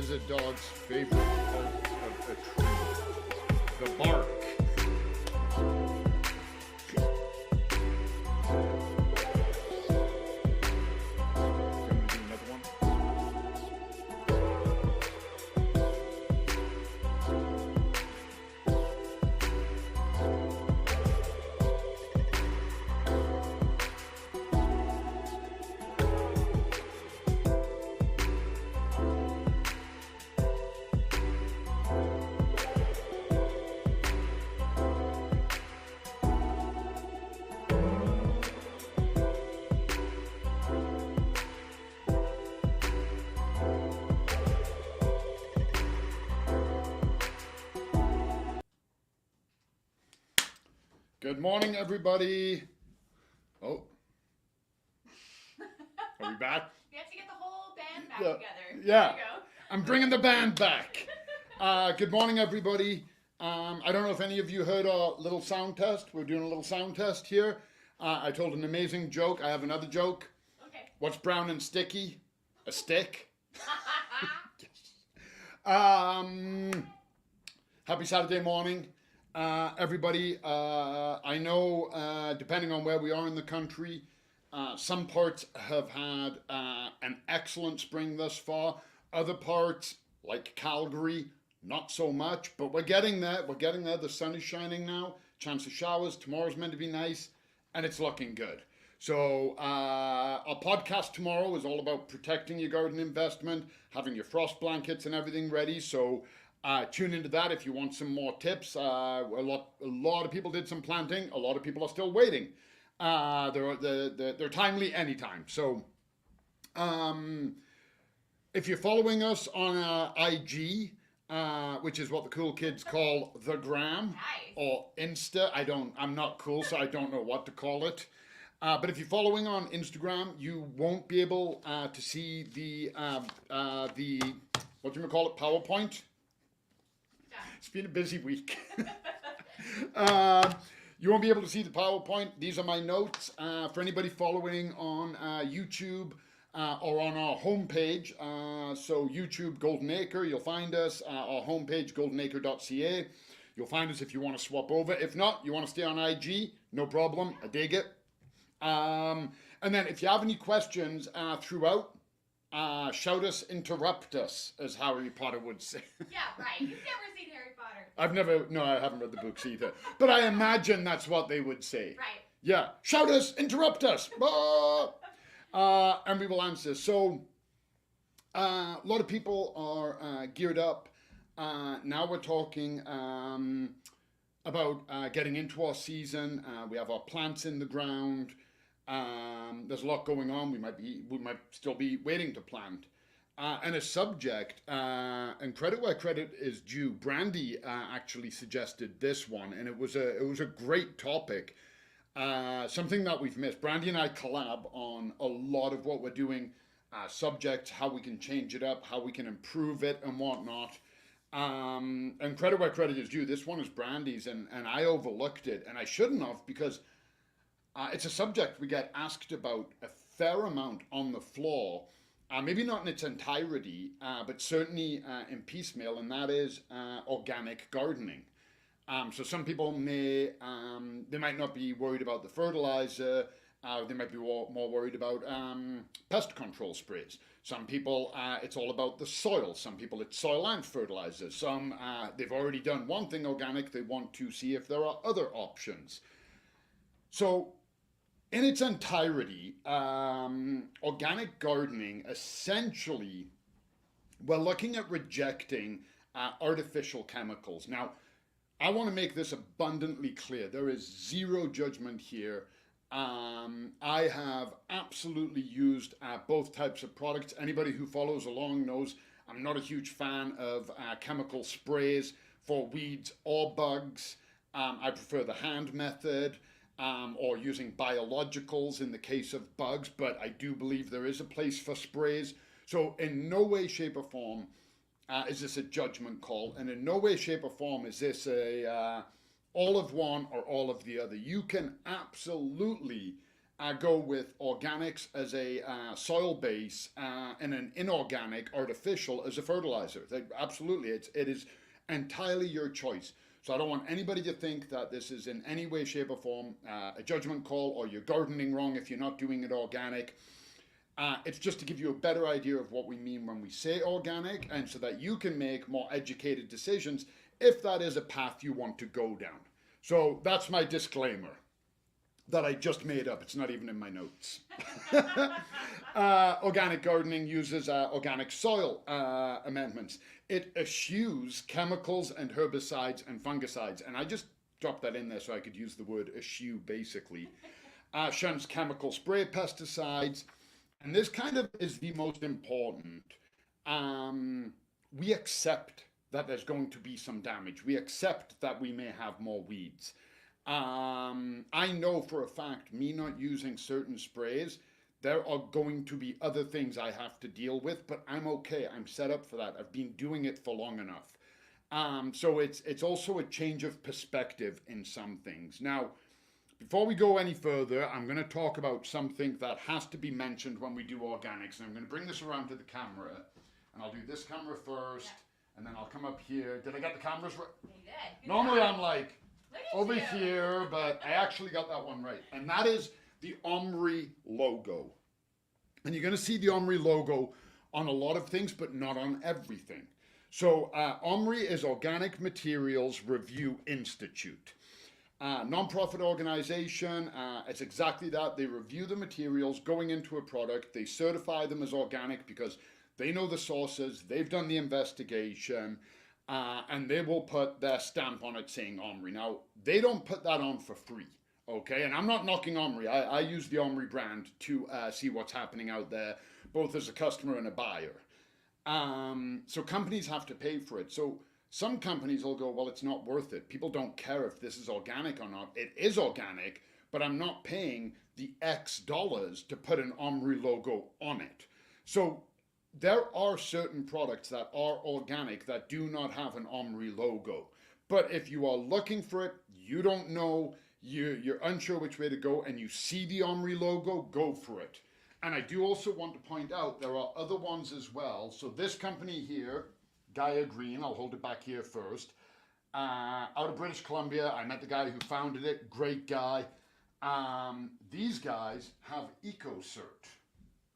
is a dog's favorite part of a tree? The bark. Good morning, everybody. Oh, are we back? We have to get the whole band back Yeah. together. Yeah. There you go. I'm bringing the band back. Good morning, everybody. I don't know if any of you heard our little sound test. We're doing a little sound test here. I told an amazing joke. I have another joke. Okay. What's brown and sticky? A stick. Happy Saturday morning. Everybody, I know, depending on where we are in the country, some parts have had an excellent spring thus far. Other parts, like Calgary, not so much, but we're getting there. We're getting there. The sun is shining now. Chance of showers. Tomorrow's meant to be nice, and it's looking good. So our podcast tomorrow is all about protecting your garden investment, having your frost blankets and everything ready. So tune into that if you want some more tips. A lot of people did some planting. A lot of people are still waiting. They're timely anytime. So if you're following us on IG, which is what the cool kids call the gram, Nice. or Insta, I'm not cool, so I don't know what to call it. But if you're following on Instagram, you won't be able to see the what do you call it, PowerPoint. It's been a busy week. You won't be able to see the PowerPoint. These are my notes. For anybody following on YouTube or on our homepage, so YouTube Golden Acre, you'll find us. Our homepage, goldenacre.ca. You'll find us if you want to swap over. If not, you want to stay on IG, no problem. I dig it. And then if you have any questions throughout, shout us, interrupt us, as Harry Potter would say. Yeah, right. You've never seen Harry Potter. I haven't read the books either. But I imagine that's what they would say. Right. Yeah, shout us, interrupt us. And we will answer. So, a lot of people are geared up. Now we're talking about getting into our season. We have our plants in the ground. There's a lot going on. We might still be waiting to plant. And a subject, and credit where credit is due. Brandy actually suggested this one, and it was a great topic. Something that we've missed. Brandy and I collab on a lot of what we're doing. Subjects, how we can change it up, how we can improve it, and whatnot. And credit where credit is due. This one is Brandy's, and I overlooked it, and I shouldn't have, because it's a subject we get asked about a fair amount on the floor, maybe not in its entirety, but certainly in piecemeal, and that is organic gardening. So some people they might not be worried about the fertilizer, they might be more worried about pest control sprays. Some people, it's all about the soil. Some people, it's soil and fertilizer. Some, they've already done one thing organic, they want to see if there are other options. So, in its entirety, organic gardening, essentially, we're looking at rejecting artificial chemicals. Now, I want to make this abundantly clear. There is zero judgment here. I have absolutely used both types of products. Anybody who follows along knows I'm not a huge fan of chemical sprays for weeds or bugs. I prefer the hand method. Or using biologicals in the case of bugs, but I do believe there is a place for sprays. So in no way, shape, or form is this a judgment call, and in no way, shape, or form is this a all of one or all of the other. You can absolutely go with organics as a soil base and an inorganic artificial as a fertilizer. Absolutely, it is entirely your choice. So I don't want anybody to think that this is in any way, shape, or form a judgment call or you're gardening wrong if you're not doing it organic. It's just to give you a better idea of what we mean when we say organic, and so that you can make more educated decisions if that is a path you want to go down. So that's my disclaimer that I just made up. It's not even in my notes. Organic gardening uses organic soil amendments. It eschews chemicals and herbicides and fungicides. And I just dropped that in there so I could use the word eschew basically. Shuns chemical spray pesticides. And this kind of is the most important. We accept that there's going to be some damage. We accept that we may have more weeds. I know for a fact, me not using certain sprays, there are going to be other things I have to deal with, but I'm okay. I'm set up for that. I've been doing it for long enough. So it's also a change of perspective in some things. Now, before we go any further, I'm going to talk about something that has to be mentioned when we do organics. And I'm going to bring this around to the camera, and I'll do this camera first, and then I'll come up here. Did I get the cameras right? You did. Good Normally job. I'm like over here, but I actually got that one right. And that is the Omri logo. And you're going to see the Omri logo on a lot of things, but not on everything. So Omri is Organic Materials Review Institute. Non-profit organization. It's exactly that. They review the materials going into a product. They certify them as organic because they know the sources. They've done the investigation. And they will put their stamp on it saying Omri. Now, they don't put that on for free, okay? And I'm not knocking Omri. I use the Omri brand to see what's happening out there, both as a customer and a buyer. So companies have to pay for it. So some companies will go, well, it's not worth it. People don't care if this is organic or not. It is organic, but I'm not paying the X dollars to put an Omri logo on it. So there are certain products that are organic that do not have an Omri logo. But if you are looking for it, you don't know, you're unsure which way to go, and you see the Omri logo, go for it. And I do also want to point out there are other ones as well. So this company here, Gaia Green, I'll hold it back here first. Out of British Columbia, I met the guy who founded it, great guy. These guys have EcoCert,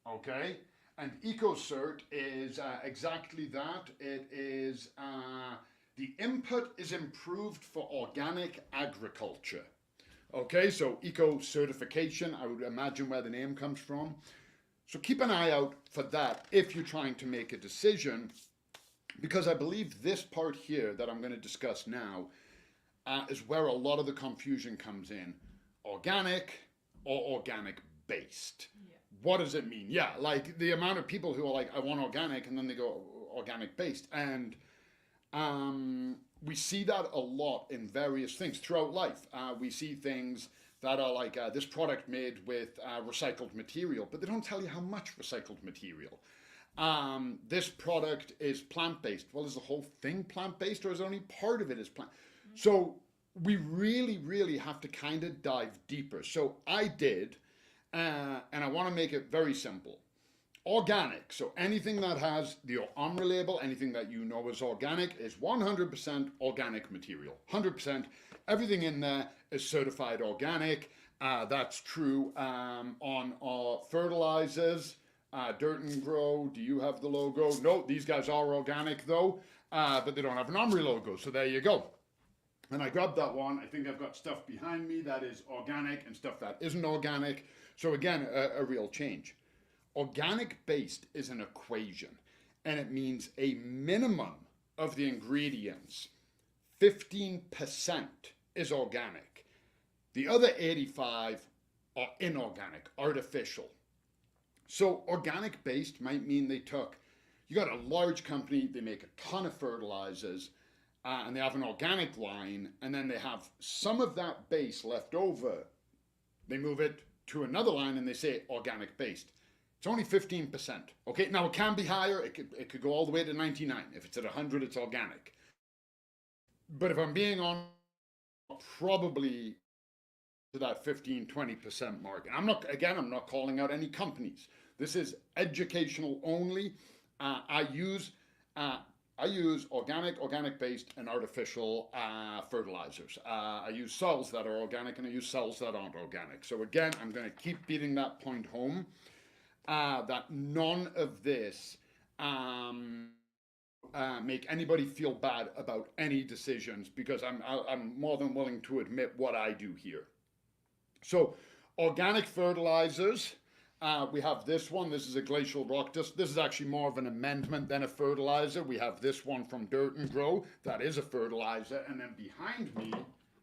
okay? And EcoCert is exactly that. It is, the input is improved for organic agriculture. Okay, so eco certification, I would imagine where the name comes from. So keep an eye out for that if you're trying to make a decision, because I believe this part here that I'm going to discuss now is where a lot of the confusion comes in. Organic or organic based. Yeah. What does it mean? Yeah, like the amount of people who are like, I want organic, and then they go organic based. And we see that a lot in various things throughout life. We see things that are like this product made with recycled material, but they don't tell you how much recycled material. This product is plant-based. Well, is the whole thing plant-based, or is only part of it is plant? Mm-hmm. So we really, really have to kind of dive deeper. So I did, and I want to make it very simple. Organic, so anything that has the Omri label, anything that you know is organic, is 100% organic material. 100%. Everything in there is certified organic. That's true on our fertilizers. Dirt and Grow, do you have the logo? No, these guys are organic though, but they don't have an Omri logo, so there you go. And I grabbed that one. I think I've got stuff behind me that is organic and stuff that isn't organic. So again, a real change. Organic based is an equation, and it means a minimum of the ingredients, 15% is organic. The other 85 are inorganic, artificial. So organic based might mean they took, you got a large company, they make a ton of fertilizers, and they have an organic line, and then they have some of that base left over. They move it to another line and they say organic based. It's only 15%. Okay, now it can be higher. It could go all the way to 99. If it's at 100, it's organic. But if I'm being honest, probably to that 15-20% mark. And I'm not calling out any companies. This is educational only. I use organic based, and artificial fertilizers. I use soils that are organic, and I use soils that aren't organic. So again, I'm going to keep beating that point home, that none of this make anybody feel bad about any decisions, because I'm more than willing to admit what I do here. So organic fertilizers, we have this one. This is a glacial rock dust. This is actually more of an amendment than a fertilizer. We have this one from Dirt and Grow. That is a fertilizer. And then behind me,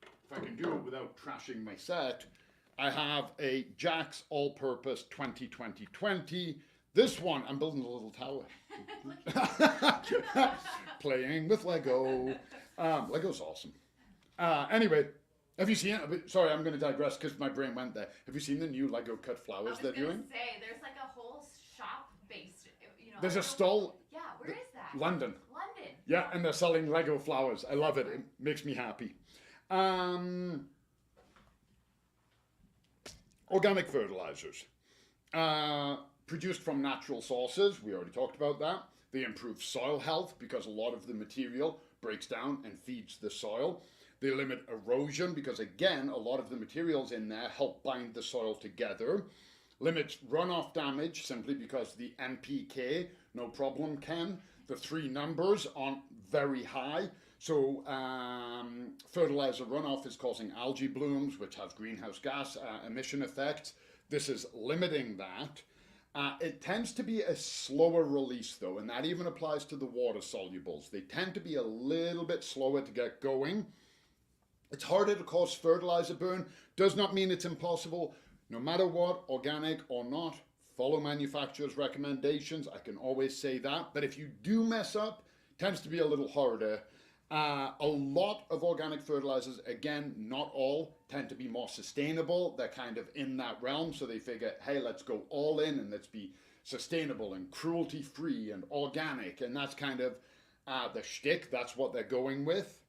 if I can do it without trashing my set, I have a Jack's All-Purpose 20-20-20. This one, I'm building a little tower. Playing with Lego. Lego's awesome. Anyway, have you seen it? Sorry, I'm going to digress because my brain went there. Have you seen the new Lego cut flowers they're doing? I was going to say, there's like a whole shop based, There's a stall. Yeah, where is that? London. London. Yeah, and they're selling Lego flowers. I love it. It makes me happy. Organic fertilizers. Produced from natural sources. We already talked about that. They improve soil health because a lot of the material breaks down and feeds the soil. They limit erosion because, again, a lot of the materials in there help bind the soil together. Limits runoff damage simply because the NPK, no problem, Ken. The three numbers aren't very high. So fertilizer runoff is causing algae blooms, which have greenhouse gas emission effects. This is limiting that. It tends to be a slower release, though, and that even applies to the water solubles. They tend to be a little bit slower to get going. It's harder to cause fertilizer burn. Does not mean it's impossible. No matter what, organic or not, follow manufacturer's recommendations. I can always say that. But if you do mess up, it tends to be a little harder. A lot of organic fertilizers, again, not all, tend to be more sustainable. They're kind of in that realm. So they figure, hey, let's go all in and let's be sustainable and cruelty-free and organic. And that's kind of the shtick. That's what they're going with.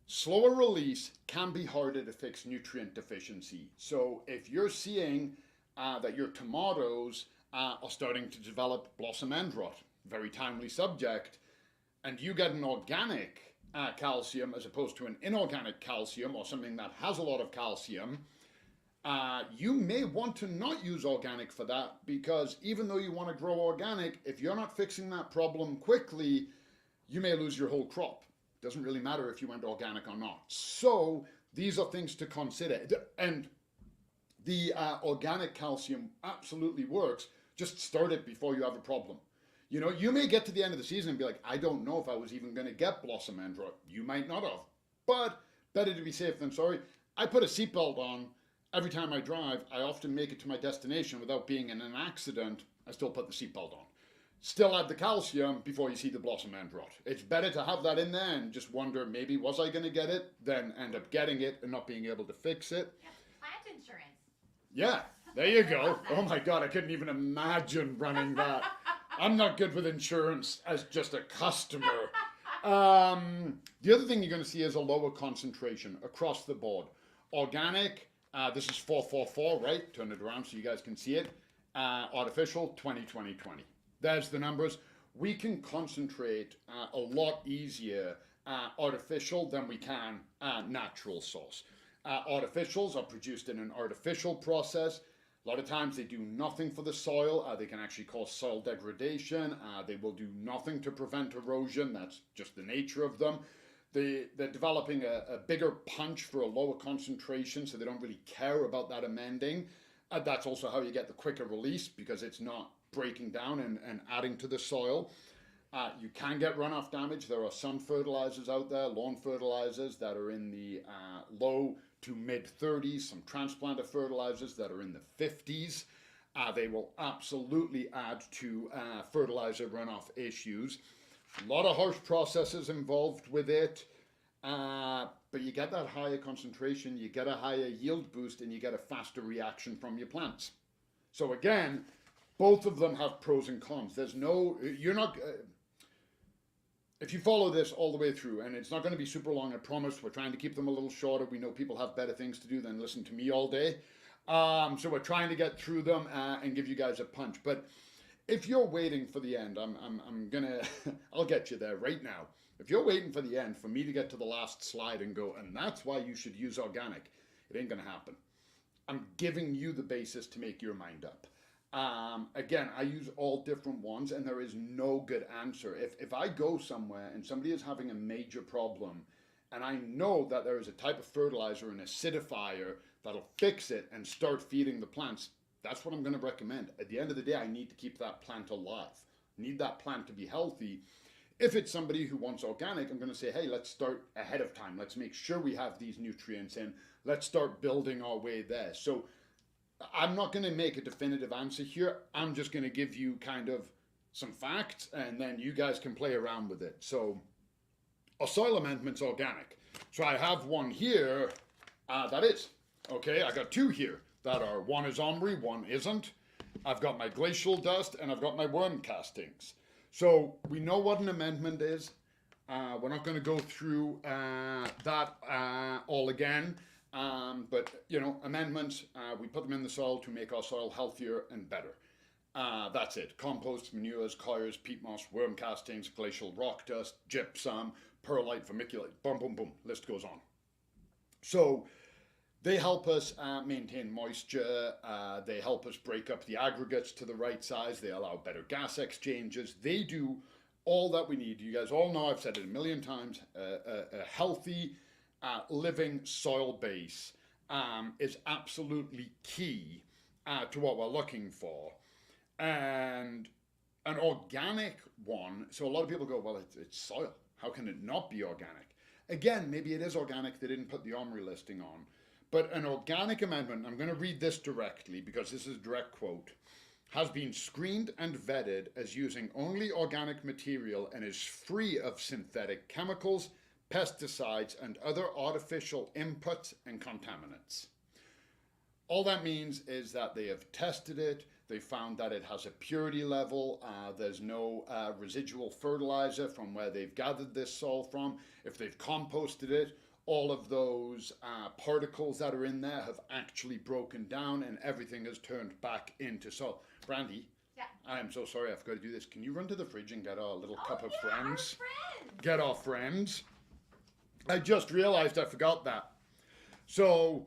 Slower release can be harder to fix nutrient deficiency. So if you're seeing that your tomatoes are starting to develop blossom end rot, very timely subject, and you get an organic calcium as opposed to an inorganic calcium or something that has a lot of calcium, you may want to not use organic for that, because even though you want to grow organic, if you're not fixing that problem quickly, you may lose your whole crop. Doesn't really matter if you went organic or not. So these are things to consider. And the organic calcium absolutely works. Just start it before you have a problem. You know, you may get to the end of the season and be like, I don't know if I was even going to get blossom end rot. You might not have. But better to be safe than sorry. I put a seatbelt on every time I drive. I often make it to my destination without being in an accident. I still put the seatbelt on. Still add the calcium before you see the blossom end rot. It's better to have that in there and just wonder, maybe was I going to get it, than end up getting it and not being able to fix it. Yeah, plant insurance. Yeah, there you go. Oh my God, I couldn't even imagine running that. I'm not good with insurance as just a customer. The other thing you're going to see is a lower concentration across the board. Organic, this is 444, right? Turn it around so you guys can see it. Artificial, 20-20-20. There's the numbers. We can concentrate a lot easier artificial than we can natural source. Artificials are produced in an artificial process. A lot of times they do nothing for the soil. They can actually cause soil degradation. They will do nothing to prevent erosion. That's just the nature of them. They're developing a bigger punch for a lower concentration, so they don't really care about that amending. That's also how you get the quicker release, because it's not breaking down and adding to the soil. You can get runoff damage. There are some fertilizers out there, lawn fertilizers, that are in the low to mid 30s, some transplanter fertilizers that are in the 50s. They will absolutely add to fertilizer runoff issues. A lot of harsh processes involved with it, but you get that higher concentration, you get a higher yield boost, and you get a faster reaction from your plants. So again, both of them have pros and cons. You're not, if you follow this all the way through, and it's not going to be super long, I promise. We're trying to keep them a little shorter. We know people have better things to do than listen to me all day. So we're trying to get through them and give you guys a punch. But if you're waiting for the end, I'm gonna, I'll get you there right now. If you're waiting for the end, for me to get to the last slide and go, and that's why you should use organic, it ain't gonna happen. I'm giving you the basis to make your mind up. Again, I use all different ones, and there is no good answer. If I go somewhere and somebody is having a major problem, and I know that there is a type of fertilizer, an acidifier, that'll fix it and start feeding the plants, that's what I'm going to recommend. At the end of the day, I need to keep that plant alive. I need that plant to be healthy. If it's somebody who wants organic, I'm going to say, hey, let's start ahead of time. Let's make sure we have these nutrients in. Let's start building our way there. So I'm not going to make a definitive answer here. I'm just going to give you kind of some facts, and then you guys can play around with it. So our soil amendment's organic. So I have one here that is. Okay, I got two here that are, one is omri, one isn't. I've got my glacial dust and I've got my worm castings. So we know what an amendment is. We're not going to go through that all again. But, you know, amendments, we put them in the soil to make our soil healthier and better. That's it. Compost, manures, coires, peat moss, worm castings, glacial rock dust, gypsum, perlite, vermiculite, boom, boom, boom. List goes on. So they help us maintain moisture. They help us break up the aggregates to the right size. They allow better gas exchanges. They do all that we need. You guys all know, I've said it a million times, a healthy living soil base is absolutely key to what we're looking for. And an organic one, so a lot of people go, well, it's soil. How can it not be organic? Again, maybe it is organic. They didn't put the OMRI listing on. But an organic amendment, I'm going to read this directly because this is a direct quote, has been screened and vetted as using only organic material and is free of synthetic chemicals, pesticides, and other artificial inputs and contaminants. All that means is that they have tested it. They found that it has a purity level. There's no residual fertilizer from where they've gathered this soil from. If they've composted it, all of those particles that are in there have actually broken down and everything has turned back into soil. Brandy, yeah. I am so sorry I forgot to do this. Can you run to the fridge and get our little cup of Our friends? friends? Get our friends. I just realized I forgot that. So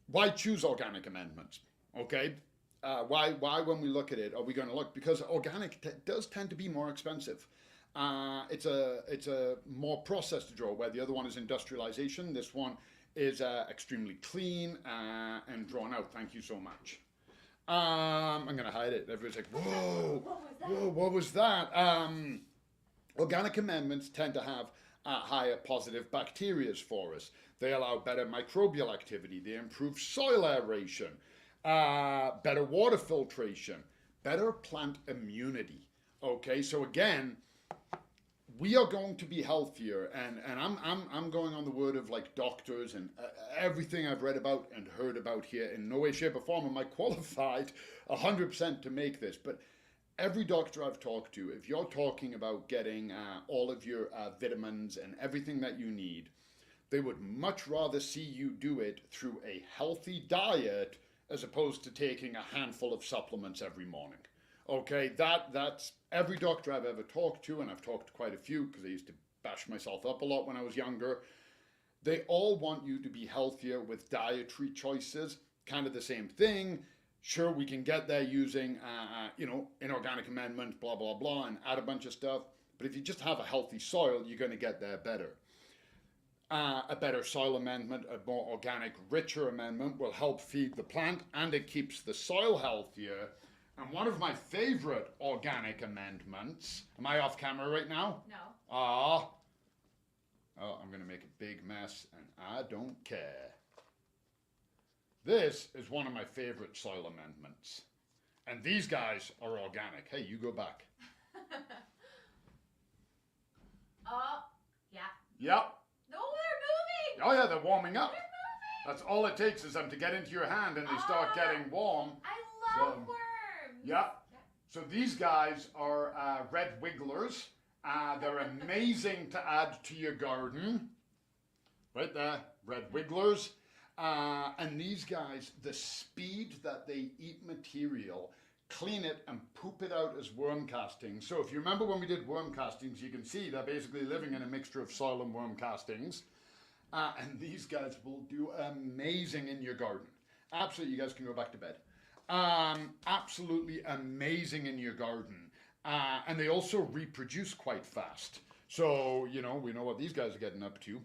why choose organic amendments? Okay. Why when we look at it are we going to look? Because organic does tend to be more expensive. It's a more processed draw, where the other one is industrialization. This one is extremely clean and drawn out. Thank you so much. I'm going to hide it. Everybody's like, whoa, what was that? Organic amendments tend to have higher positive bacterias for us. They allow better microbial activity. They improve soil aeration, better water filtration, better plant immunity. Okay, so again, we are going to be healthier, and I'm going on the word of like doctors and everything I've read about and heard about here. In no way, shape, or form am I qualified 100% to make this, but every doctor I've talked to, if you're talking about getting all of your vitamins and everything that you need, they would much rather see you do it through a healthy diet as opposed to taking a handful of supplements every morning. Okay, that's every doctor I've ever talked to, and I've talked to quite a few because I used to bash myself up a lot when I was younger. They all want you to be healthier with dietary choices, kind of the same thing. Sure, we can get there using, inorganic amendment, blah, blah, blah, and add a bunch of stuff. But if you just have a healthy soil, you're going to get there better. A better soil amendment, a more organic, richer amendment will help feed the plant, and it keeps the soil healthier. And one of my favorite organic amendments, am I off camera right now? No. Oh, I'm going to make a big mess, and I don't care. This is one of my favorite soil amendments. And these guys are organic. Hey, you go back. Oh, yeah. Yep. No, they're moving. Oh, yeah, they're warming up. They're moving. That's all it takes is them to get into your hand and they start getting warm. I love worms. Yeah. So these guys are red wigglers. They're amazing to add to your garden. Right there, red wigglers. And these guys, the speed that they eat material, clean it and poop it out as worm castings. So if you remember when we did worm castings, you can see they're basically living in a mixture of soil and worm castings. And these guys will do amazing in your garden. Absolutely, you guys can go back to bed. Absolutely amazing in your garden. And they also reproduce quite fast. So, you know, we know what these guys are getting up to.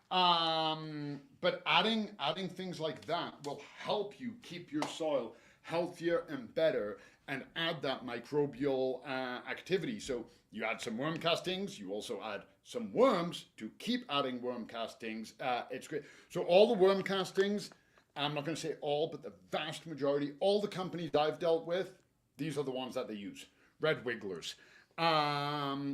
But adding things like that will help you keep your soil healthier and better and add that microbial activity. So you add some worm castings, you also add some worms to keep adding worm castings. It's great. So all the worm castings, I'm not going to say all, but the vast majority, all the companies I've dealt with, these are the ones that they use. Red wigglers.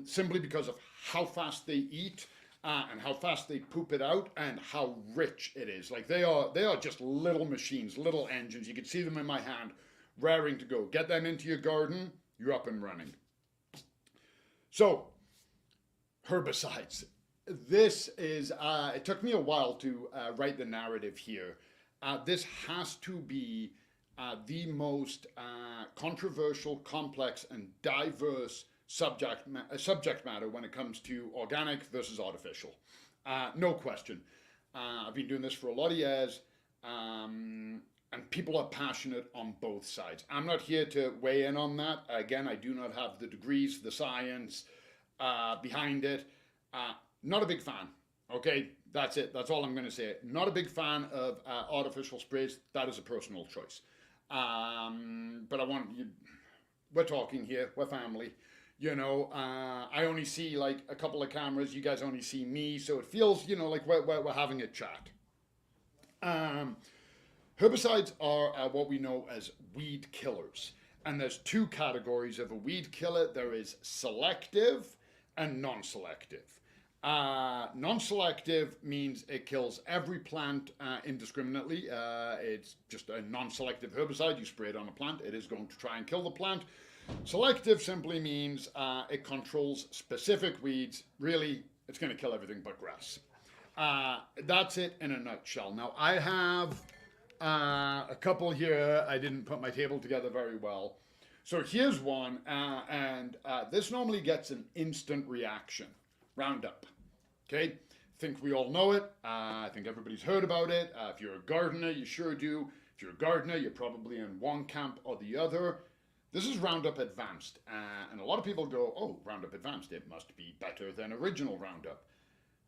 Simply because of how fast they eat and how fast they poop it out and how rich it is. Like they are just little machines, little engines. You can see them in my hand, raring to go. Get them into your garden, you're up and running. So, herbicides. This is, it took me a while to write the narrative here. This has to be the most controversial, complex, and diverse subject matter when it comes to organic versus artificial. No question. I've been doing this for a lot of years, and people are passionate on both sides. I'm not here to weigh in on that. Again, I do not have the degrees, the science behind it. Not a big fan. Okay, that's it. That's all I'm going to say. Not a big fan of artificial sprays. That is a personal choice. But I want you. We're talking here. We're family. You know, I only see like a couple of cameras. You guys only see me, so it feels, you know, like we're having a chat. Herbicides are what we know as weed killers, and there's two categories of a weed killer. There is selective and non-selective. Non-selective means it kills every plant indiscriminately. It's just a non-selective herbicide. You spray it on a plant, it is going to try and kill the plant. Selective simply means it controls specific weeds. Really, it's going to kill everything but grass. That's it in a nutshell. Now, I have a couple here. I didn't put my table together very well. So here's one, and this normally gets an instant reaction. Roundup. Okay, I think we all know it. I think everybody's heard about it. If you're a gardener, you sure do. If you're a gardener, you're probably in one camp or the other. This is Roundup Advanced, and a lot of people go, oh, Roundup Advanced, it must be better than original Roundup.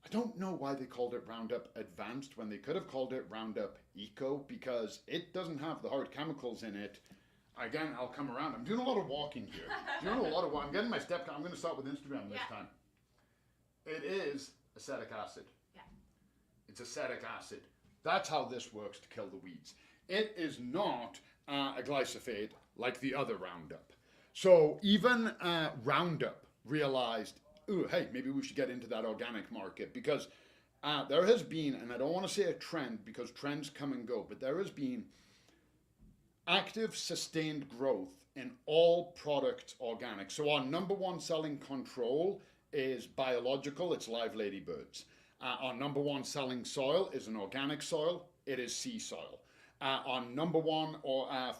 I don't know why they called it Roundup Advanced when they could have called it Roundup Eco, because it doesn't have the hard chemicals in it. Again, I'll come around. I'm doing a lot of walking here. I'm getting my step. I'm going to start with Instagram this time. It is acetic acid. Yeah. It's acetic acid. That's how this works to kill the weeds. It is not a glyphosate like the other Roundup. So even Roundup realized, ooh, hey, maybe we should get into that organic market, because there has been, and I don't want to say a trend because trends come and go, but there has been active, sustained growth in all products organic. So our number one selling control is biological, it's live ladybirds. Our number one selling soil is an organic soil, it is sea soil. Our number one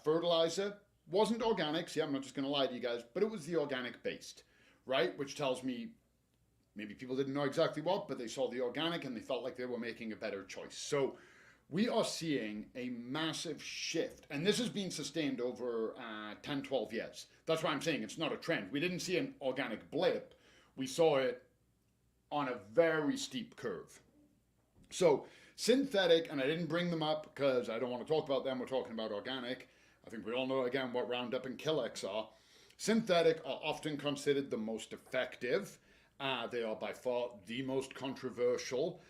fertilizer wasn't organic, see, I'm not just going to lie to you guys, but it was the organic based, right? Which tells me maybe people didn't know exactly what, but they saw the organic and they felt like they were making a better choice. So we are seeing a massive shift, and this has been sustained over 10, 12 years. That's why I'm saying it's not a trend. We didn't see an organic blip. We saw it on a very steep curve. So synthetic, and I didn't bring them up because I don't want to talk about them. We're talking about organic. I think we all know, again, what Roundup and Killex are. Synthetic are often considered the most effective. They are by far the most controversial.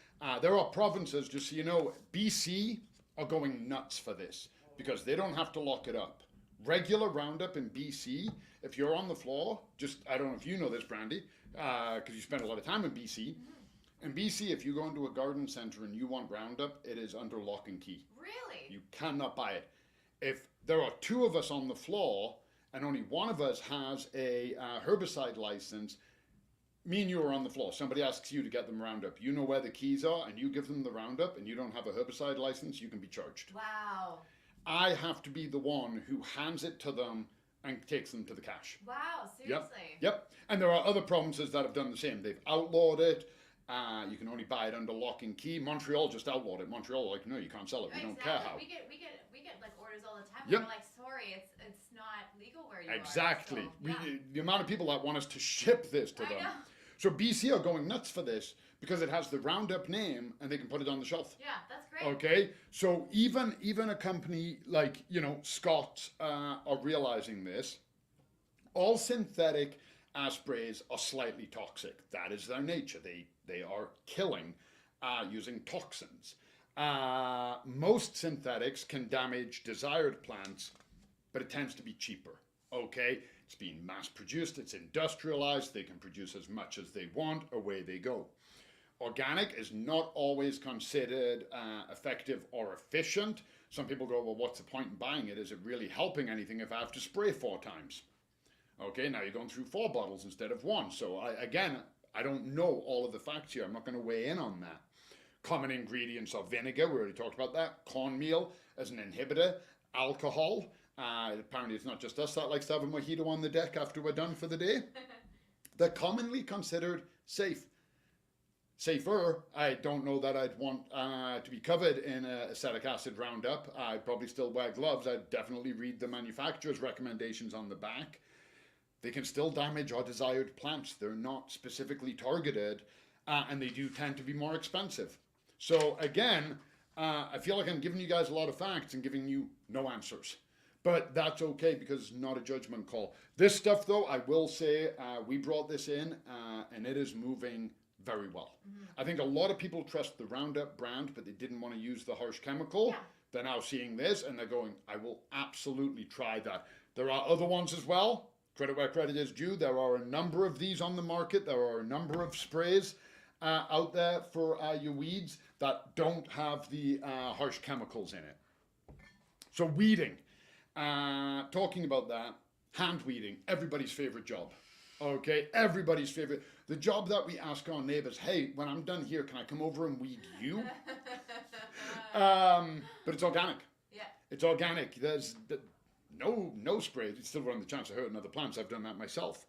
There are provinces, just so you know, BC are going nuts for this because they don't have to lock it up. Regular Roundup in BC, if you're on the floor, I don't know if you know this, Brandy, because you spend a lot of time in BC. In BC, if you go into a garden center and you want Roundup, it is under lock and key. Really? You cannot buy it. If there are two of us on the floor and only one of us has a herbicide license, Me and you are on the floor. Somebody asks you to get them Roundup. You know where the keys are, and you give them the Roundup, and you don't have a herbicide license, you can be charged. Wow. I have to be the one who hands it to them and takes them to the cache. Wow, seriously. Yep. And there are other provinces that have done the same. They've outlawed it. You can only buy it under lock and key. Montreal just outlawed it. Montreal, like, no, you can't sell it. We don't care how. We get like orders all the time. Yep. We're like, sorry, it's not legal where you Exactly. are. So, The amount of people that want us to ship this to them. I know. So BC are going nuts for this because it has the Roundup name and they can put it on the shelf. Yeah, that's great. Okay, so even a company like, Scott are realizing this. All synthetic sprays are slightly toxic. That is their nature. They are killing using toxins. Most synthetics can damage desired plants, but it tends to be cheaper. Okay, it's being mass produced, it's industrialized, they can produce as much as they want, away they go. Organic is not always considered effective or efficient. Some people go, well, what's the point in buying it? Is it really helping anything if I have to spray 4 times? Okay, now you're going through 4 bottles instead of 1. So I don't know all of the facts here. I'm not going to weigh in on that. Common ingredients are vinegar, we already talked about that. Cornmeal as an inhibitor. Alcohol. Apparently it's not just us that likes to have a mojito on the deck after we're done for the day. They're commonly considered safe. Safer, I don't know that I'd want to be covered in acetic acid Roundup. I'd probably still wear gloves. I'd definitely read the manufacturer's recommendations on the back. They can still damage our desired plants. They're not specifically targeted, and they do tend to be more expensive. So again, I feel like I'm giving you guys a lot of facts and giving you no answers. But that's okay because it's not a judgment call. This stuff, though, I will say, we brought this in, and it is moving very well. Mm-hmm. I think a lot of people trust the Roundup brand, but they didn't want to use the harsh chemical. Yeah. They're now seeing this, and they're going, I will absolutely try that. There are other ones as well. Credit where credit is due. There are a number of these on the market. There are a number of sprays out there for your weeds that don't have the harsh chemicals in it. So weeding. Talking about that, hand weeding, everybody's favorite job. Okay, everybody's favorite. The job that we ask our neighbors, hey, when I'm done here, can I come over and weed you? But it's organic. Yeah. It's organic. There's no spray. You still run the chance of hurting other plants. I've done that myself.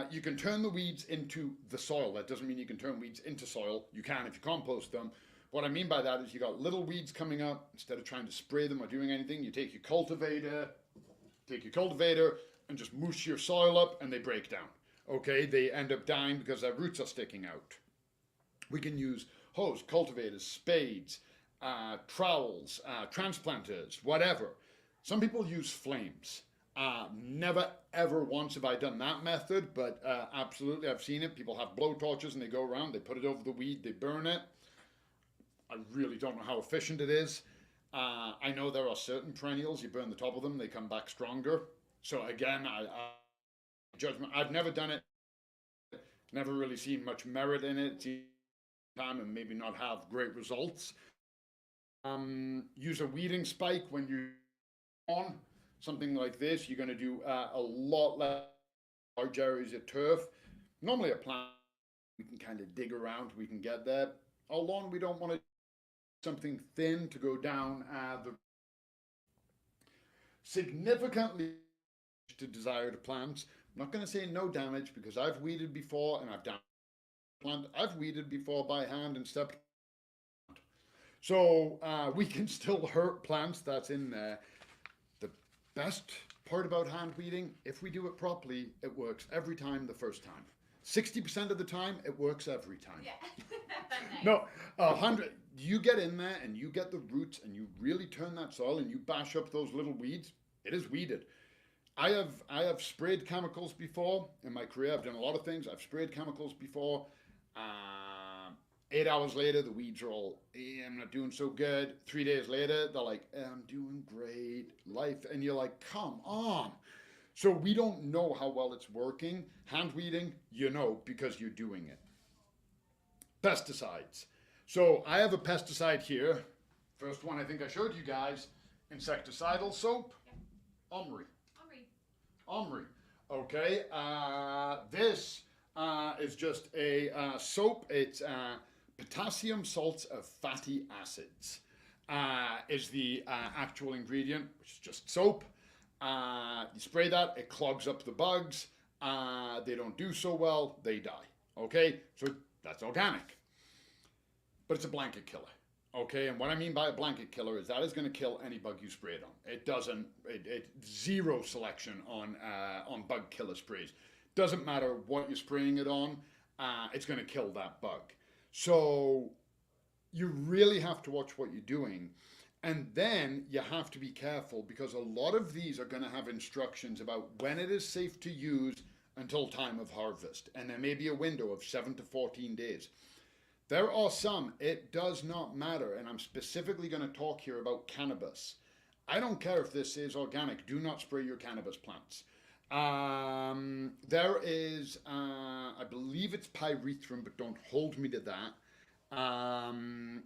You can turn the weeds into the soil. That doesn't mean you can turn weeds into soil. You can if you compost them. What I mean by that is you got little weeds coming up. Instead of trying to spray them or doing anything, you take your cultivator and just mush your soil up and they break down. Okay, they end up dying because their roots are sticking out. We can use hoes, cultivators, spades, trowels, transplanters, whatever. Some people use flames. Never ever once have I done that method, but absolutely I've seen it. People have blow torches and they go around, they put it over the weed, they burn it. I really don't know how efficient it is. I know there are certain perennials, you burn the top of them, they come back stronger. So again, judgment. I've never done it. Never really seen much merit in it. Time and maybe not have great results. Use a weeding spike when you're on something like this. You're going to do a lot less large areas of turf. Normally a plant we can kind of dig around. We can get there. Our lawn we don't want to do something thin to go down the significantly to desired plants. I'm not going to say no damage because I've weeded before and I've damaged plant. I've weeded before by hand and stepped. So we can still hurt plants that's in there. The best part about hand weeding, if we do it properly, it works every time the first time. 60% of the time, it works every time. Yeah. Nice. No, 100. You get in there and you get the roots and you really turn that soil and you bash up those little weeds. It is weeded. I have sprayed chemicals before in my career. I've done a lot of things. I've sprayed chemicals before. 8 hours later, the weeds are all, I'm not doing so good. 3 days later, they're like, I'm doing great. Life. And you're like, come on. So we don't know how well it's working. Hand weeding, you know, because you're doing it. Pesticides. So I have a pesticide here. First one I think I showed you guys. Insecticidal soap. Yeah. Omri. Okay. This is just a soap. It's potassium salts of fatty acids is the actual ingredient, which is just soap. You spray that, it clogs up the bugs. They don't do so well, they die. Okay, so that's organic. But it's a blanket killer. Okay, and what I mean by a blanket killer is that is going to kill any bug you spray it on. It doesn't, zero selection on bug killer sprays. Doesn't matter what you're spraying it on, it's going to kill that bug. So you really have to watch what you're doing. And then you have to be careful because a lot of these are going to have instructions about when it is safe to use until time of harvest. And there may be a window of 7 to 14 days. There are some, it does not matter, and I'm specifically going to talk here about cannabis. I don't care if this is organic, do not spray your cannabis plants. There is, I believe it's pyrethrum, but don't hold me to that. I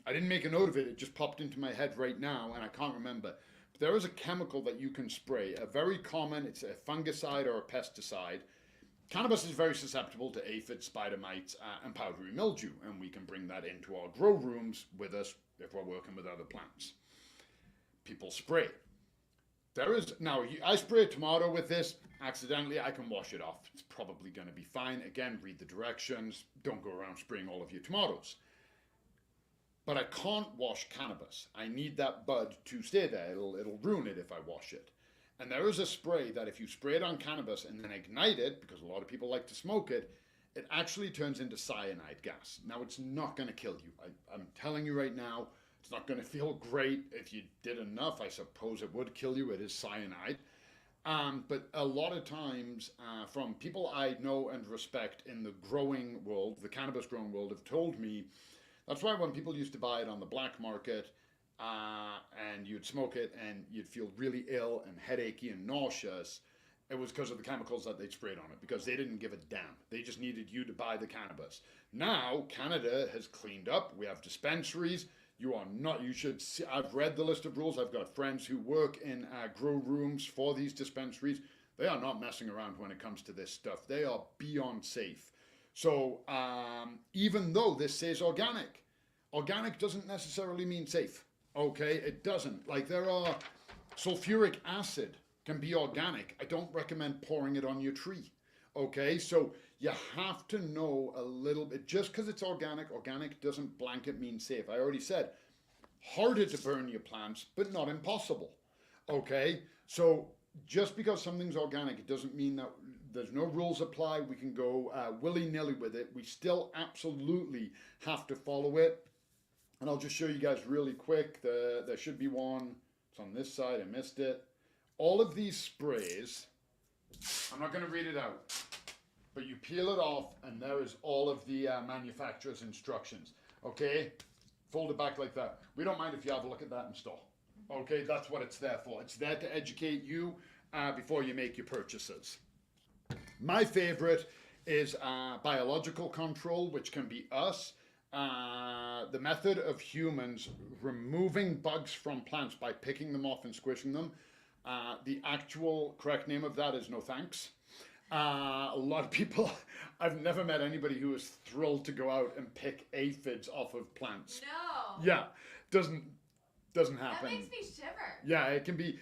didn't make a note of it, it just popped into my head right now, and I can't remember. But there is a chemical that you can spray, a very common, it's a fungicide or a pesticide. Cannabis is very susceptible to aphids, spider mites, and powdery mildew, and we can bring that into our grow rooms with us if we're working with other plants. People spray. I spray a tomato with this, accidentally, I can wash it off. It's probably going to be fine. Again, read the directions. Don't go around spraying all of your tomatoes. But I can't wash cannabis. I need that bud to stay there. It'll ruin it if I wash it. And there is a spray that if you spray it on cannabis and then ignite it, because a lot of people like to smoke it, it actually turns into cyanide gas. Now, it's not going to kill you. I'm telling you right now, it's not going to feel great. If you did enough, I suppose it would kill you. It is cyanide. But a lot of times, from people I know and respect in the growing world, the cannabis growing world, have told me, that's why when people used to buy it on the black market, and you'd smoke it and you'd feel really ill and headachy and nauseous, it was because of the chemicals that they'd sprayed on it, because they didn't give a damn. They just needed you to buy the cannabis. Now, Canada has cleaned up. We have dispensaries. You should see, I've read the list of rules. I've got friends who work in grow rooms for these dispensaries. They are not messing around when it comes to this stuff. They are beyond safe. So even though this says organic doesn't necessarily mean safe. Okay, it doesn't. Like there are sulfuric acid can be organic. I don't recommend pouring it on your tree. Okay, so you have to know a little bit. Just because it's organic doesn't blanket mean safe. I already said, harder to burn your plants, but not impossible. Okay, so just because something's organic, it doesn't mean that there's no rules apply. We can go willy-nilly with it. We still absolutely have to follow it. And I'll just show you guys really quick. There should be one. It's on this side. I missed it. All of these sprays, I'm not going to read it out, but you peel it off and there is all of the manufacturer's instructions. Okay? Fold it back like that. We don't mind if you have a look at that in store. Okay? That's what it's there for. It's there to educate you before you make your purchases. My favorite is biological control, which can be us. The method of humans removing bugs from plants by picking them off and squishing them. The actual correct name of that is no thanks. A lot of people, I've never met anybody who is thrilled to go out and pick aphids off of plants. No. Yeah, doesn't happen. That makes me shiver. Yeah, it can be,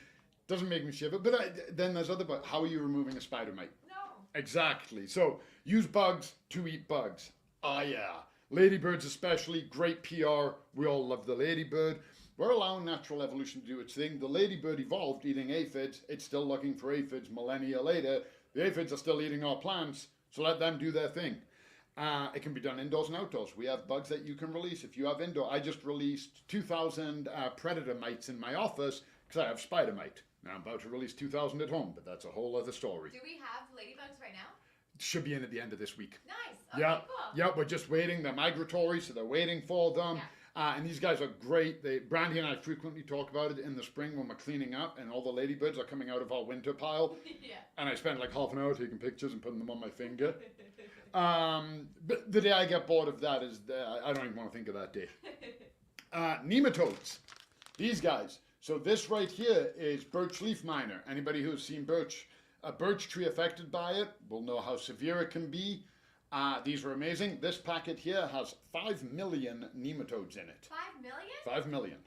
doesn't make me shiver. But then there's other bugs. How are you removing a spider mite? No. Exactly. So use bugs to eat bugs. Yeah. Ladybirds especially, great PR. We all love the ladybird. We're allowing natural evolution to do its thing. The ladybird evolved eating aphids. It's still looking for aphids millennia later. The aphids are still eating our plants, so let them do their thing. It can be done indoors and outdoors. We have bugs that you can release. If you have indoor, I just released 2,000 predator mites in my office because I have spider mite. Now I'm about to release 2,000 at home, but that's a whole other story. Do we have ladybugs right now? Should be in at the end of this week. Nice. Okay, Yeah, cool. yeah, we're just waiting. They're migratory, so they're waiting for them. Yeah. And these guys are great. Brandy and I frequently talk about it in the spring when we're cleaning up and all the ladybirds are coming out of our winter pile. Yeah. And I spend like half an hour taking pictures and putting them on my finger. But the day I get bored of that is, I don't even want to think of that day. Nematodes, these guys. So this right here is birch leaf miner. Anybody who's seen a birch tree affected by it will know how severe it can be. These are amazing. This packet here has 5 million nematodes in it. 5 million? 5 million.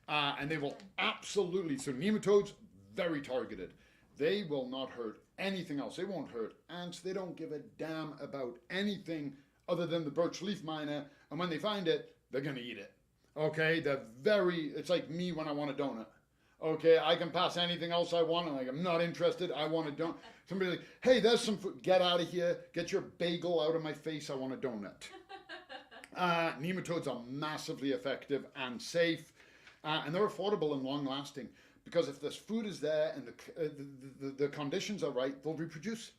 And they will absolutely, so nematodes, very targeted. They will not hurt anything else. They won't hurt ants. They don't give a damn about anything other than the birch leaf miner. And when they find it, they're going to eat it. Okay, it's like me when I want a donut. Okay, I can pass anything else I want. I'm not interested. I want a donut. Somebody's like, hey, there's some food. Get out of here. Get your bagel out of my face. I want a donut. Nematodes are massively effective and safe. And they're affordable and long lasting. Because if this food is there and the conditions are right, they'll reproduce.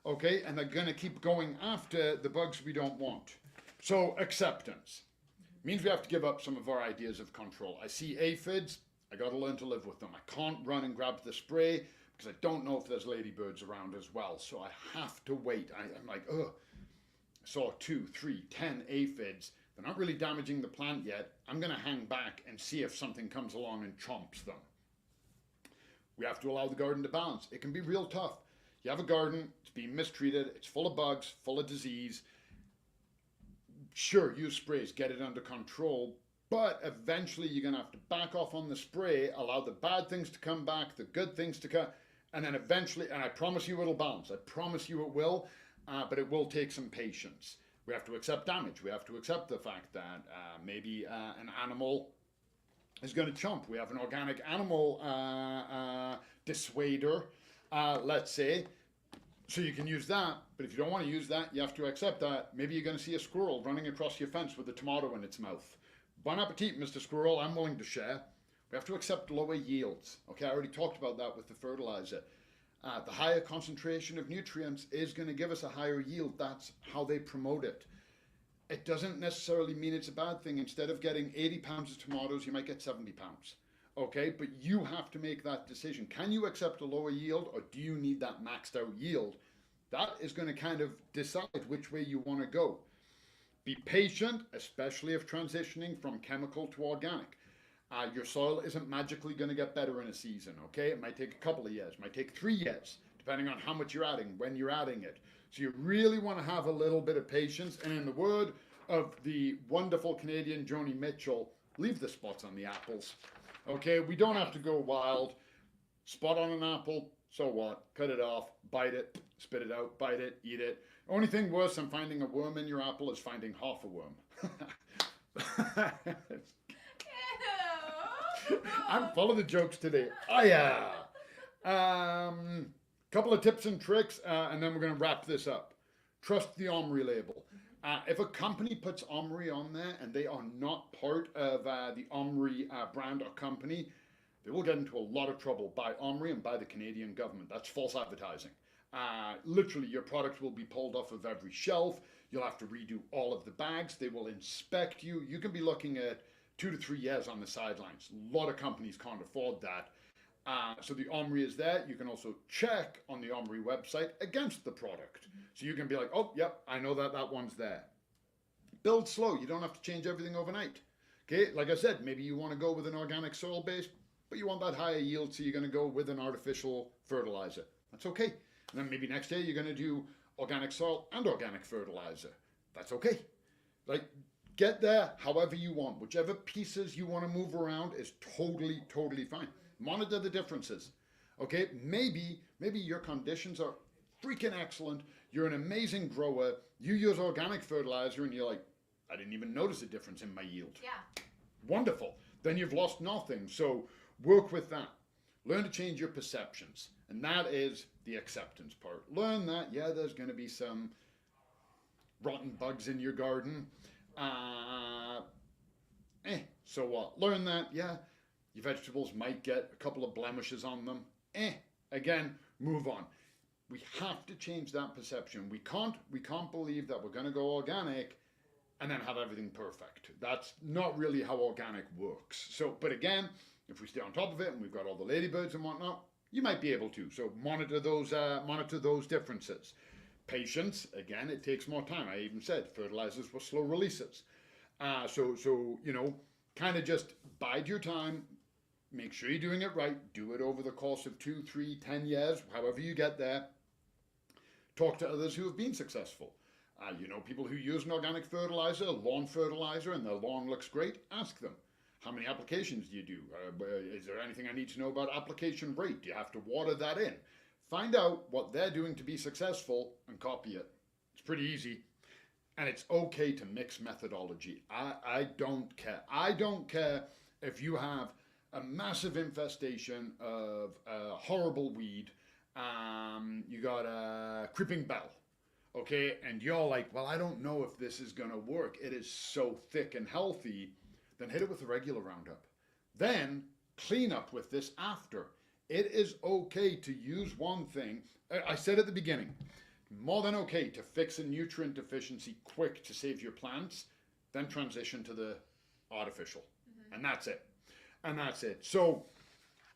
Okay, and they're going to keep going after the bugs we don't want. So acceptance means we have to give up some of our ideas of control. I see aphids. I got to learn to live with them. I can't run and grab the spray because I don't know if there's ladybirds around as well. So I have to wait. I'm like, ugh. I saw 2, 3, 10 aphids. They're not really damaging the plant yet. I'm going to hang back and see if something comes along and chomps them. We have to allow the garden to balance. It can be real tough. You have a garden, it's being mistreated, it's full of bugs, full of disease. Sure, use sprays, get it under control, but eventually you're going to have to back off on the spray, allow the bad things to come back, the good things to come, and then eventually, and I promise you it'll balance. I promise you it will, but it will take some patience. We have to accept damage. We have to accept the fact that maybe an animal is going to chomp. We have an organic animal dissuader, let's say. So you can use that, but if you don't want to use that, you have to accept that. Maybe you're going to see a squirrel running across your fence with a tomato in its mouth. Bon appetit, Mr. Squirrel. I'm willing to share. We have to accept lower yields. Okay, I already talked about that with the fertilizer. The higher concentration of nutrients is going to give us a higher yield. That's how they promote it. It doesn't necessarily mean it's a bad thing. Instead of getting 80 pounds of tomatoes, you might get 70 pounds. Okay, but you have to make that decision. Can you accept a lower yield, or do you need that maxed out yield? That is going to kind of decide which way you want to go. Be patient, especially if transitioning from chemical to organic. Your soil isn't magically going to get better in a season, okay? It might take a couple of years, it might take 3 years, depending on how much you're adding, when you're adding it. So you really want to have a little bit of patience. And in the word of the wonderful Canadian Joni Mitchell, leave the spots on the apples. Okay, we don't have to go wild. Spot on an apple, so what? Cut it off, bite it, spit it out, bite it, eat it. Only thing worse than finding a worm in your apple is finding half a worm. I'm full of the jokes today. Oh yeah. Couple of tips and tricks, and then we're going to wrap this up. Trust the OMRI label. If a company puts OMRI on there and they are not part of the OMRI brand or company, they will get into a lot of trouble by OMRI and by the Canadian government. That's false advertising. Literally, your product will be pulled off of every shelf. You'll have to redo all of the bags. They will inspect you. You can be looking at 2 to 3 years on the sidelines. A lot of companies can't afford that. So the OMRI is there. You can also check on the OMRI website against the product. So you can be like, oh, yep, I know that that one's there. Build slow. You don't have to change everything overnight. Okay, like I said, maybe you want to go with an organic soil base, but you want that higher yield, so you're going to go with an artificial fertilizer. That's okay. And then maybe next year you're going to do organic soil and organic fertilizer. That's okay. Like, get there however you want. Whichever pieces you want to move around is totally, totally fine. Monitor the differences. Okay, maybe your conditions are freaking excellent. You're an amazing grower. You use organic fertilizer and you're like, I didn't even notice a difference in my yield. Yeah. Wonderful. Then you've lost nothing. So work with that. Learn to change your perceptions. And that is the acceptance part. Learn that, yeah, there's going to be some rotten bugs in your garden. So what? Learn that, yeah. Your vegetables might get a couple of blemishes on them. Again, move on. We have to change that perception. We can't believe that we're going to go organic and then have everything perfect. That's not really how organic works. So, but again, if we stay on top of it and we've got all the ladybirds and whatnot, you might be able to. So monitor those differences. Patience, again, it takes more time. I even said fertilizers were slow releases. So you know, kind of just bide your time. Make sure you're doing it right. Do it over the course of 2, 3, 10 years, however you get there. Talk to others who have been successful. People who use an organic fertilizer, lawn fertilizer, and their lawn looks great, ask them. How many applications do you do? Is there anything I need to know about application rate? Do you have to water that in? Find out what they're doing to be successful and copy it. It's pretty easy. And it's okay to mix methodology. I don't care. I don't care if you have a massive infestation of a horrible weed. You got a creeping bell. Okay, and you're like, well, I don't know if this is going to work. It is so thick and healthy. Then hit it with the regular Roundup. Then clean up with this after. It is okay to use one thing. I said at the beginning, more than okay to fix a nutrient deficiency quick to save your plants, then transition to the artificial. And that's it. And that's it. So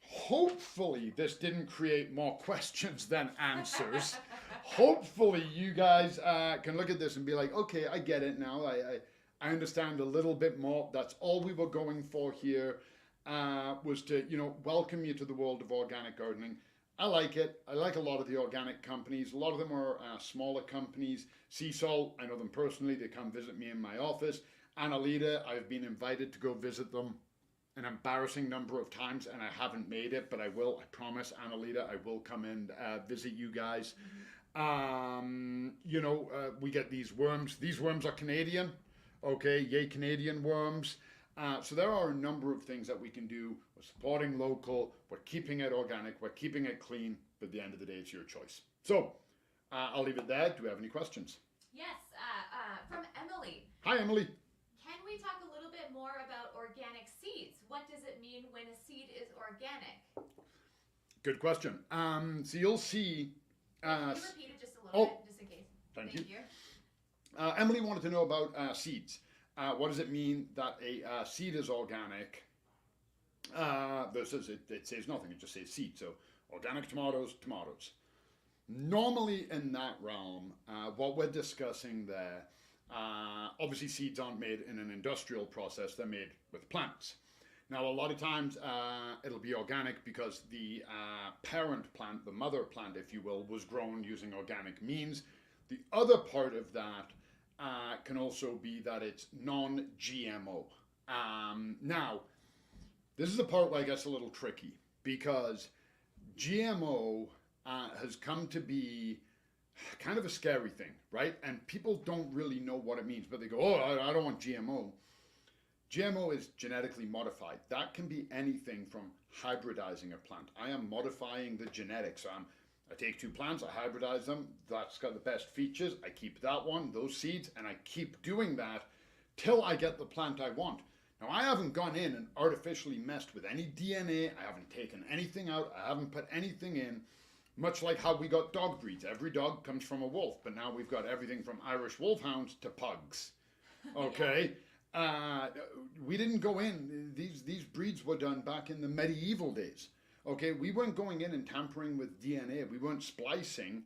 hopefully this didn't create more questions than answers. Hopefully you guys can look at this and be like, okay, I get it now. I understand a little bit more. That's all we were going for here, was to, welcome you to the world of organic gardening. I like it. I like a lot of the organic companies. A lot of them are smaller companies. Sea Salt, I know them personally. They come visit me in my office. Annalita, I've been invited to go visit them an embarrassing number of times, and I haven't made it, but I will. I promise, Annalita, I will come and visit you guys. We get these worms. These worms are Canadian. Okay, yay Canadian worms. So there are a number of things that we can do. We're supporting local, we're keeping it organic, we're keeping it clean, but at the end of the day, it's your choice. So I'll leave it there. Do we have any questions? Yes, from Emily. Hi, Emily. Can we talk a little bit more about organic seeds? What does it mean when a seed is organic? Good question. So you'll see... Can you repeat it just a little bit, just in case? Thank you. Emily wanted to know about seeds. What does it mean that a seed is organic versus it says nothing, it just says seed. So organic tomatoes. Normally in that realm, what we're discussing there, obviously seeds aren't made in an industrial process, they're made with plants. Now a lot of times it'll be organic because the parent plant, the mother plant if you will, was grown using organic means. The other part of that can also be that it's non-GMO. Now, this is the part where I guess a little tricky because GMO has come to be kind of a scary thing, right? And people don't really know what it means, but they go, oh, I don't want GMO. GMO is genetically modified. That can be anything from hybridizing a plant. I am modifying the genetics. I take two plants, I hybridize them, that's got the best features, I keep that one, those seeds, and I keep doing that till I get the plant I want. Now I haven't gone in and artificially messed with any DNA, I haven't taken anything out, I haven't put anything in, much like how we got dog breeds. Every dog comes from a wolf, but now we've got everything from Irish wolfhounds to pugs, okay? We didn't go in, these breeds were done back in the medieval days. Okay, we weren't going in and tampering with DNA. We weren't splicing.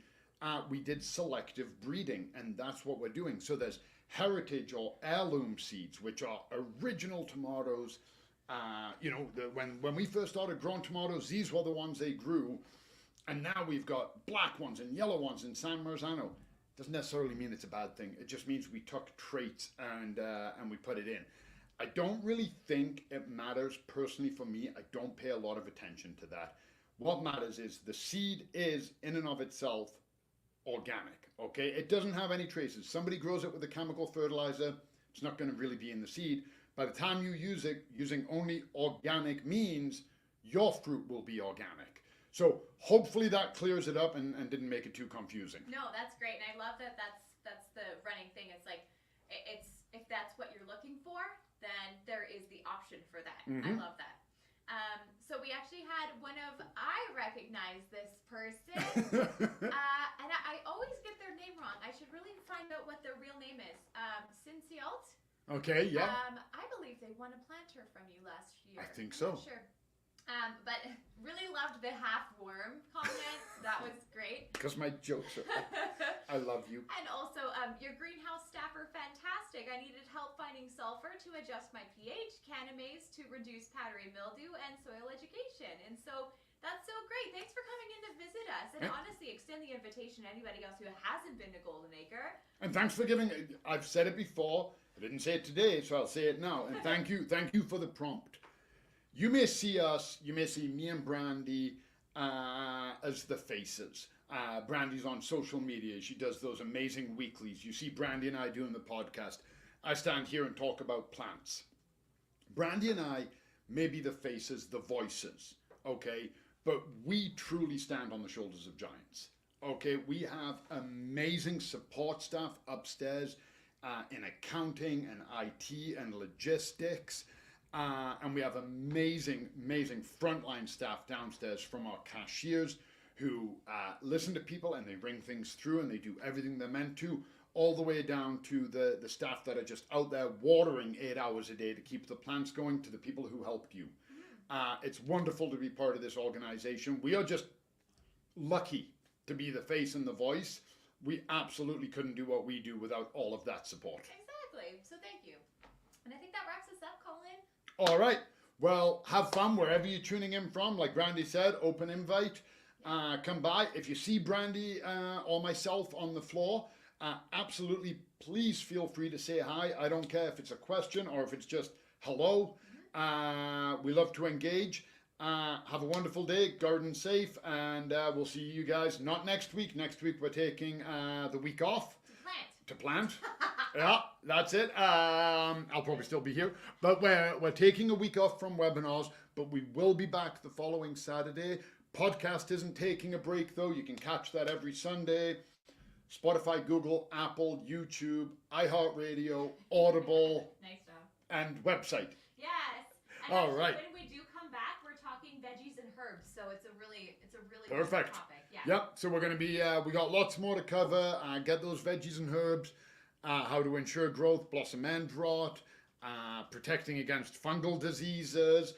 We did selective breeding, and that's what we're doing. So there's heritage or heirloom seeds, which are original tomatoes. When we first started growing tomatoes, these were the ones they grew, and now we've got black ones and yellow ones in San Marzano. Doesn't necessarily mean it's a bad thing. It just means we took traits and we put it in. I don't really think it matters personally for me. I don't pay a lot of attention to that. What matters is the seed is in and of itself organic, okay? It doesn't have any traces. Somebody grows it with a chemical fertilizer, it's not going to really be in the seed. By the time you use it using only organic means, your fruit will be organic. So hopefully that clears it up and didn't make it too confusing. No, that's great. And I love that that's the running thing. It's like, if that's what you're looking for, then there is the option for that. I love that. So we actually had I recognize this person, and I always get their name wrong. I should really find out what their real name is. Cincialt? Okay, yeah. I believe they won a planter from you last year. I think so. I'm not sure. But really loved the half worm comment. That was great. Because my jokes are, I love you. And also, your greenhouse staff are fantastic. I needed help finding sulfur to adjust my pH, Canamaze to reduce powdery mildew, and soil education. And so That's so great. Thanks for coming in to visit us. And honestly, extend the invitation to anybody else who hasn't been to Golden Acre. And thanks for giving, I've said it before, I didn't say it today, so I'll say it now. And thank you for the prompt. You may see me and Brandy as the faces. Brandy's on social media. She does those amazing weeklies. You see Brandy and I doing the podcast. I stand here and talk about plants. Brandy and I may be the faces, the voices, okay? But we truly stand on the shoulders of giants, okay? We have amazing support staff upstairs in accounting and IT and logistics. And we have amazing frontline staff downstairs, from our cashiers who listen to people and they bring things through and they do everything they're meant to, all the way down to the staff that are just out there watering 8 hours a day to keep the plants going, to the people who helped you. It's wonderful to be part of this organization. We are just lucky to be the face and the voice. We absolutely couldn't do what we do without all of that support. Exactly. So thank you. And I think that wraps us up, Colin. All right. Well, have fun wherever you're tuning in from. Like Brandy said, open invite. Come by. If you see Brandy or myself on the floor, absolutely, please feel free to say hi. I don't care if it's a question or if it's just hello. We love to engage. Have a wonderful day. Garden safe. And we'll see you guys not next week. Next week we're taking the week off. To plant. Yeah, that's it. I'll probably still be here, but we're taking a week off from webinars, but we will be back the following Saturday. Podcast isn't taking a break though. You can catch that every Sunday. Spotify, Google, Apple, YouTube, iHeartRadio, Audible. Nice job. And website. Yes. And All actually, right. when we do come back, we're talking veggies and herbs, so it's a really Perfect. good topic. Yeah. Yep. So we're going to be, we got lots more to cover. Get those veggies and herbs. How to ensure growth, blossom end rot, protecting against fungal diseases,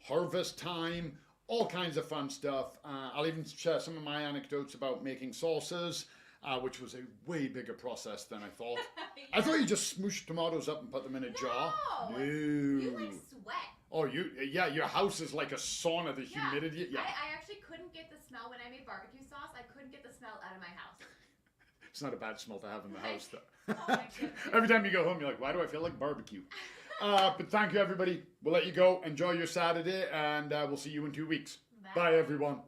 harvest time, all kinds of fun stuff. I'll even share some of my anecdotes about making salsas, which was a way bigger process than I thought. Yeah. I thought you just smooshed tomatoes up and put them in a jar. No. No. You like sweat. Oh, your house is like a sauna, the humidity. Yeah. I actually couldn't get the smell when I made barbecue sauce. I couldn't get the smell out of my house. It's not a bad smell to have in the house, though. Oh my goodness. Every time you go home, you're like, why do I feel like barbecue? But thank you, everybody. We'll let you go. Enjoy your Saturday, and we'll see you in 2 weeks. Bye everyone.